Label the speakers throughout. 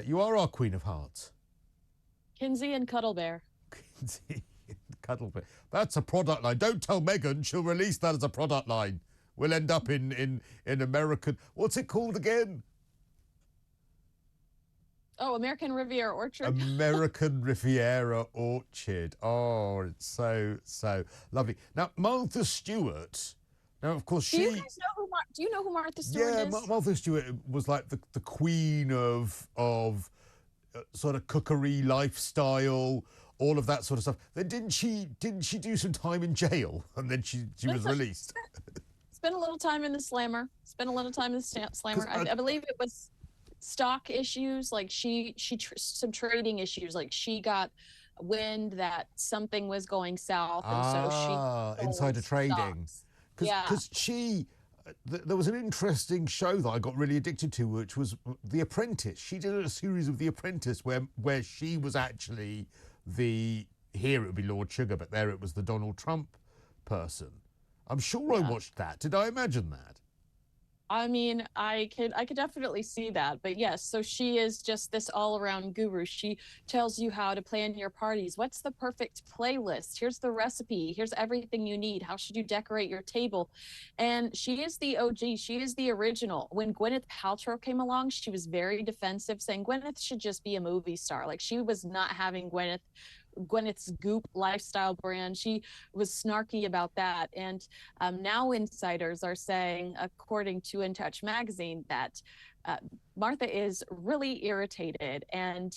Speaker 1: you are our Queen of Hearts.
Speaker 2: Kinsey and Cuddle Bear.
Speaker 1: Kinsey and Cuddle Bear. That's a product line. Don't tell Meghan. She'll release that as a product line. We'll end up in American... What's it called again?
Speaker 2: Oh, American Riviera Orchard.
Speaker 1: American Riviera Orchard. Oh, it's so lovely. Now, Martha Stewart... Now, of course,
Speaker 2: do you guys know who? Do you know who Martha Stewart is?
Speaker 1: Yeah, Martha Stewart was like the queen of sort of cookery lifestyle, all of that sort of stuff. Then didn't she do some time in jail and then she was released?
Speaker 2: Spent a little time in the slammer. Spent a little time in the slammer. I believe it was stock issues, like some trading issues, like she got wind that something was going south, and so she
Speaker 1: insider trading. Because there was an interesting show that I got really addicted to, which was The Apprentice. She did a series of The Apprentice where she was actually here it would be Lord Sugar, but there it was the Donald Trump person. I'm sure I watched that. Did I imagine that?
Speaker 2: I mean, I could definitely see that. But yes, so she is just this all-around guru. She tells you how to plan your parties. What's the perfect playlist? Here's the recipe. Here's everything you need. How should you decorate your table? And she is the OG. She is the original. When Gwyneth Paltrow came along, she was very defensive, saying Gwyneth should just be a movie star. Like, she was not having Gwyneth's Goop lifestyle brand. She was snarky about that. And now insiders are saying, according to In Touch magazine, that Martha is really irritated and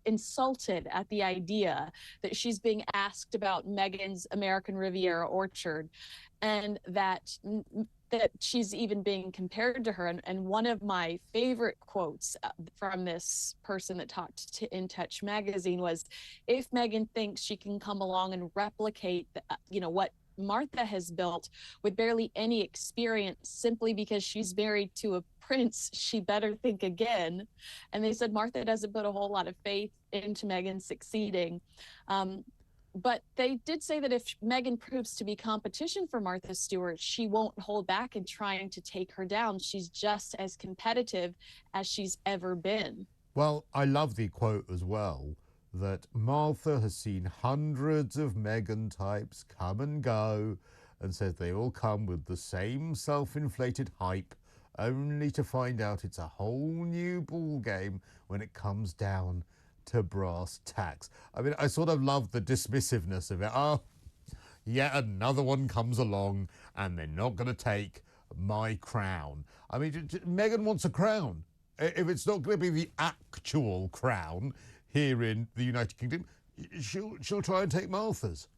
Speaker 2: insulted at the idea that she's being asked about Meghan's American Riviera Orchard, and that she's even being compared to her. And one of my favorite quotes from this person that talked to In Touch magazine was, if Meghan thinks she can come along and replicate what Martha has built with barely any experience simply because she's married to a prince, she better think again. And they said Martha doesn't put a whole lot of faith into Meghan succeeding. But they did say that if Meghan proves to be competition for Martha Stewart, she won't hold back in trying to take her down. She's just as competitive as she's ever been.
Speaker 1: Well, I love the quote as well, that Martha has seen hundreds of Meghan types come and go, and says they all come with the same self-inflated hype, only to find out it's a whole new ball game when it comes down to brass tacks. I mean, I sort of love the dismissiveness of it. Oh, yet another one comes along and they're not going to take my crown. I mean, Meghan wants a crown. If it's not going to be the actual crown here in the United Kingdom, she'll try and take Martha's.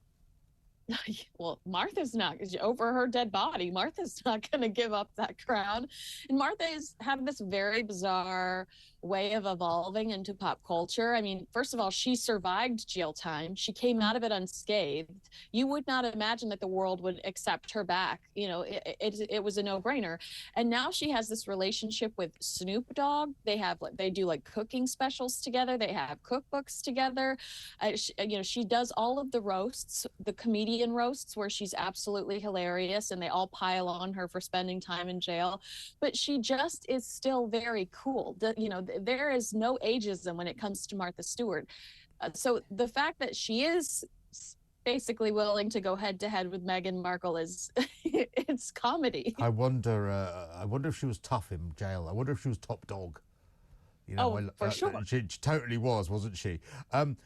Speaker 2: Well, Martha's not, over her dead body, Martha's not going to give up that crown. And Martha has had this very bizarre way of evolving into pop culture. I mean, first of all, she survived jail time. She came out of it unscathed. You would not imagine that the world would accept her back. It was a no-brainer. And now she has this relationship with Snoop Dogg. They do like cooking specials together. They have cookbooks together. She does all of the roasts, the comedian roasts, where she's absolutely hilarious, and they all pile on her for spending time in jail. But she just is still very cool. There is no ageism when it comes to Martha Stewart. So the fact that she is basically willing to go head to head with Meghan Markle is it's comedy.
Speaker 1: I wonder if she was tough in jail. I wonder if she was top dog.
Speaker 2: For sure.
Speaker 1: She totally was, wasn't she?
Speaker 2: 100%.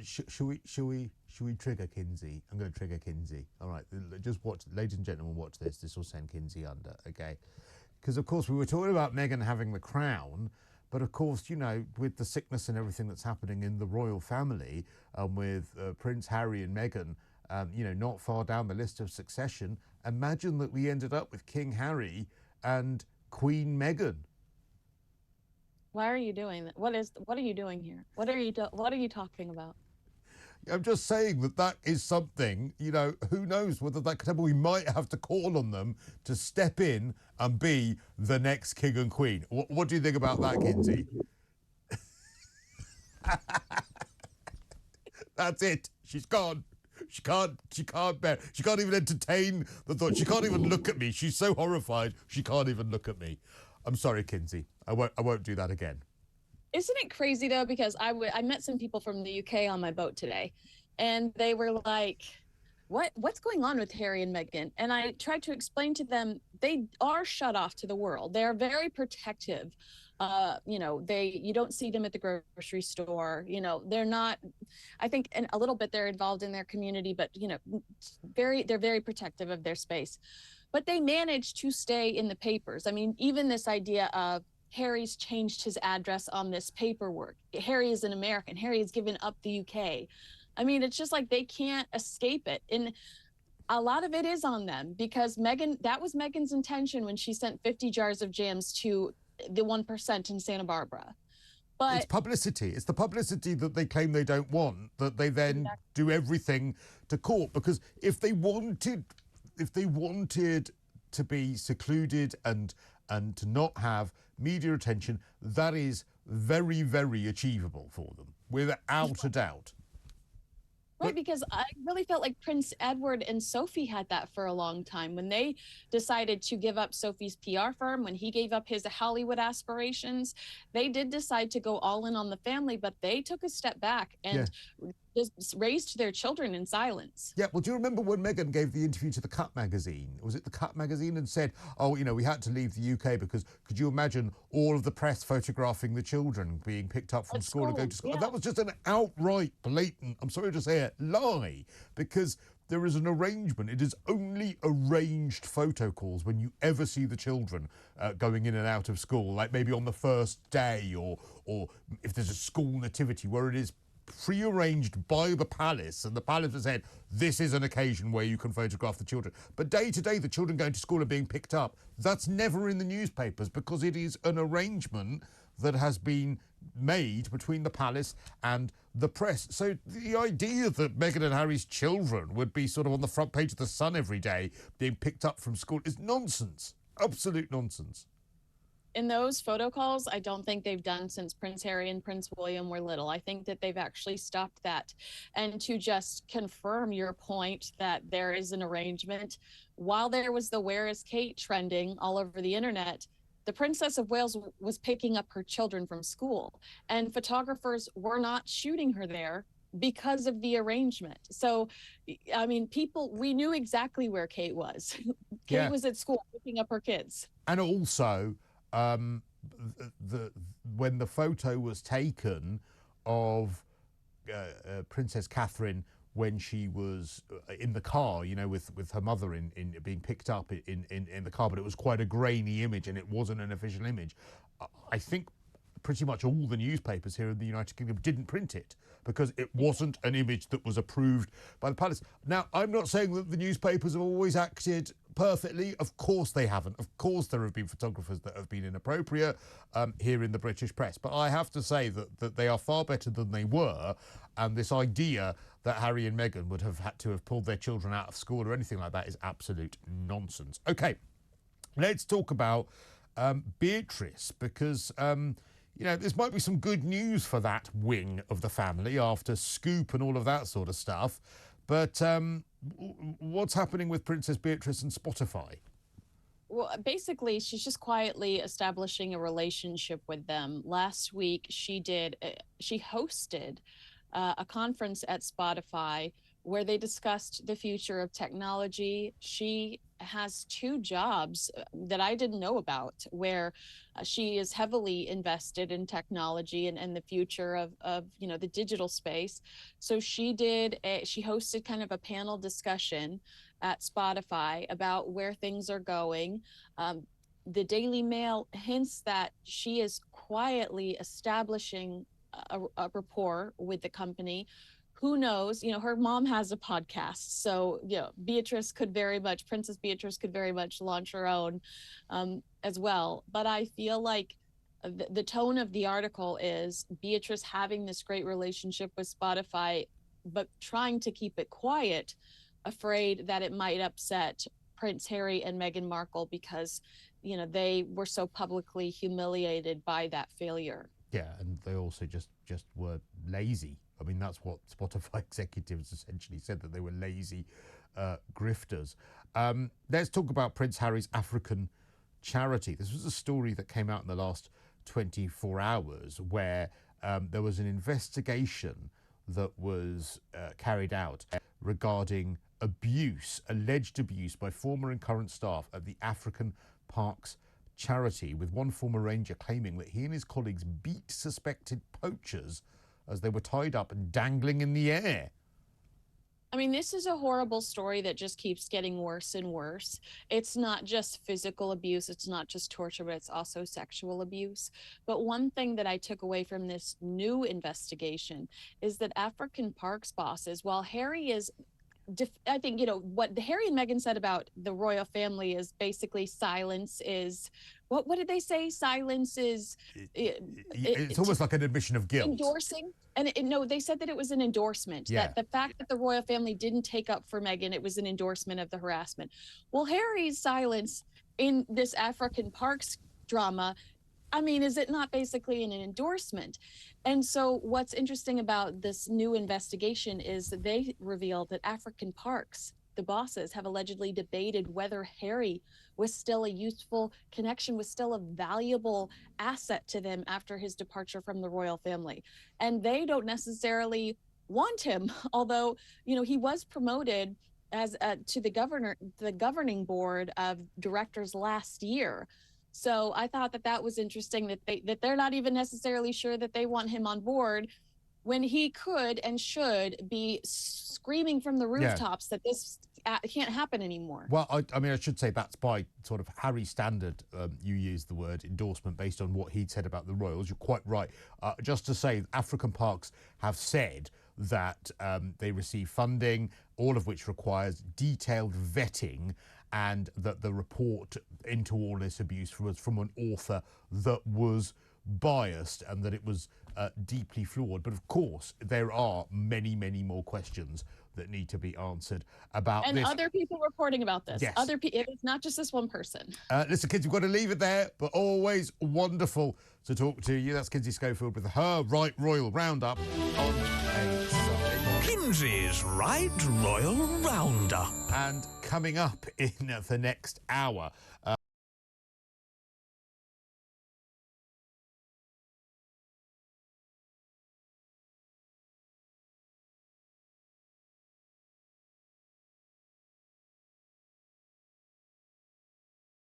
Speaker 1: Should we trigger Kinsey? I'm going to trigger Kinsey. All right, just watch, ladies and gentlemen, watch this. This will send Kinsey under, okay? Because, of course, we were talking about Meghan having the crown, but, of course, with the sickness and everything that's happening in the royal family, with Prince Harry and Meghan, not far down the list of succession, imagine that we ended up with King Harry and Queen Meghan.
Speaker 2: Why are you doing that? What are you doing here? What are you talking about?
Speaker 1: I'm just saying that is something, who knows whether that could happen. We might have to call on them to step in and be the next king and queen. What do you think about that, Kinsey? That's it. She's gone. She can't bear. She can't even entertain the thought. She can't even look at me. She's so horrified. She can't even look at me. I'm sorry, Kinsey. I won't do that again.
Speaker 2: Isn't it crazy though? Because I met some people from the UK on my boat today, and they were like, what's going on with Harry and Meghan? And I tried to explain to them they are shut off to the world. They're very protective. You don't see them at the grocery store. They're not. I think a little bit they're involved in their community, but they're very protective of their space. But they manage to stay in the papers. I mean, even this idea of Harry's changed his address on this paperwork. Harry is an American. Harry has given up the UK. I mean, it's just like they can't escape it. And a lot of it is on them because that was Meghan's intention when she sent 50 jars of jams to the 1% in Santa Barbara. But
Speaker 1: it's publicity. It's the publicity that they claim they don't want, that they then do everything to court. Because if they wanted to be secluded and to not have media attention, that is very, very achievable for them, without a doubt.
Speaker 2: Right, because I really felt like Prince Edward and Sophie had that for a long time. When they decided to give up Sophie's PR firm, when he gave up his Hollywood aspirations, they did decide to go all in on the family, but they took a step back and just raised their children in silence.
Speaker 1: Yeah, well, do you remember when Meghan gave the interview to the Cut magazine? Was it the Cut magazine? And said, we had to leave the UK because could you imagine all of the press photographing the children being picked up from school and going to school?
Speaker 2: Yeah.
Speaker 1: That was just an outright, blatant, I'm sorry to say it, lie, because there is an arrangement. It is only arranged photo calls when you ever see the children going in and out of school, like maybe on the first day or if there's a school nativity where it is pre-arranged by the palace, and the palace has said this is an occasion where you can photograph the children. But day to day, the children going to school are being picked up. That's never in the newspapers because it is an arrangement that has been made between the palace and the press. So the idea that Meghan and Harry's children would be sort of on the front page of the Sun every day being picked up from school is nonsense. Absolute nonsense.
Speaker 2: In those photo calls, I don't think they've done since Prince Harry and Prince William were little. I think that they've actually stopped that. And to just confirm your point that there is an arrangement, while there was the Where is Kate trending all over the internet, the Princess of Wales was picking up her children from school, and photographers were not shooting her there because of the arrangement. So, I mean, we knew exactly where Kate was. Kate was at school picking up her kids.
Speaker 1: And also, when the photo was taken of Princess Catherine when she was in the car, with her mother in being picked up in the car, but it was quite a grainy image and it wasn't an official image. I think pretty much all the newspapers here in the United Kingdom didn't print it because it wasn't an image that was approved by the palace. Now, I'm not saying that the newspapers have always acted perfectly. Of course they haven't. Of course there have been photographers that have been inappropriate here in the British press. But I have to say that they are far better than they were. And this idea that Harry and Meghan would have had to have pulled their children out of school or anything like that is absolute nonsense. Okay, let's talk about Beatrice, because this might be some good news for that wing of the family after Scoop and all of that sort of stuff. But what's happening with Princess Beatrice and Spotify?
Speaker 2: Well, basically, she's just quietly establishing a relationship with them. Last week, she hosted a conference at Spotify where they discussed the future of technology. She has 2 jobs that I didn't know about, where she is heavily invested in technology and the future of the digital space. So she hosted kind of a panel discussion at Spotify about where things are going. The Daily Mail hints that she is quietly establishing a rapport with the company. Who knows? Her mom has a podcast, so Princess Beatrice could very much launch her own as well. But I feel like the tone of the article is Beatrice having this great relationship with Spotify, but trying to keep it quiet, afraid that it might upset Prince Harry and Meghan Markle because they were so publicly humiliated by that failure.
Speaker 1: Yeah, and they also just were lazy. I mean, that's what Spotify executives essentially said, that they were lazy grifters. Let's talk about Prince Harry's African charity. This was a story that came out in the last 24 hours where there was an investigation that was carried out regarding abuse, alleged abuse by former and current staff at the African Parks charity, with one former ranger claiming that he and his colleagues beat suspected poachers as they were tied up and dangling in the air.
Speaker 2: I mean, this is a horrible story that just keeps getting worse and worse. It's not just physical abuse, it's not just torture, but it's also sexual abuse. But one thing that I took away from this new investigation is that African Parks bosses, while Harry is I think, you know, what Harry and Meghan said about the royal family is basically silence is, what did they say? Silence is...
Speaker 1: It's almost like an admission of guilt.
Speaker 2: Endorsing. And no, they said that it was an endorsement. Yeah. That the fact that the royal family didn't take up for Meghan, it was an endorsement of the harassment. Well, Harry's silence in this African Parks drama, I mean, is it not basically an endorsement? And so what's interesting about this new investigation is that they revealed that African Parks, the bosses, have allegedly debated whether Harry was still a useful connection, was still a valuable asset to them after his departure from the royal family. And they don't necessarily want him, although, you know, he was promoted as to the governing board of directors last year. So I thought that that was interesting, that they're not even necessarily sure that they want him on board when he could and should be screaming from the rooftops that this can't happen anymore.
Speaker 1: Well, I mean, I should say that's by sort of Harry standard. You used the word endorsement based on what he'd said about the royals. You're quite right. Just to say, African Parks have said that they receive funding, all of which requires detailed vetting, and that the report into all this abuse was from an author that was biased and that it was deeply flawed. But of course, there are many, many more questions that need to be answered about this.
Speaker 2: And other people reporting about this.
Speaker 1: Yes.
Speaker 2: It's not just this one person.
Speaker 1: Listen, kids, we've got to leave it there, but always wonderful to talk to you. That's Kinsey Schofield with her Right Royal Roundup on a Sunday.
Speaker 3: Kinsey's Right Royal Roundup.
Speaker 1: And coming up in the next hour,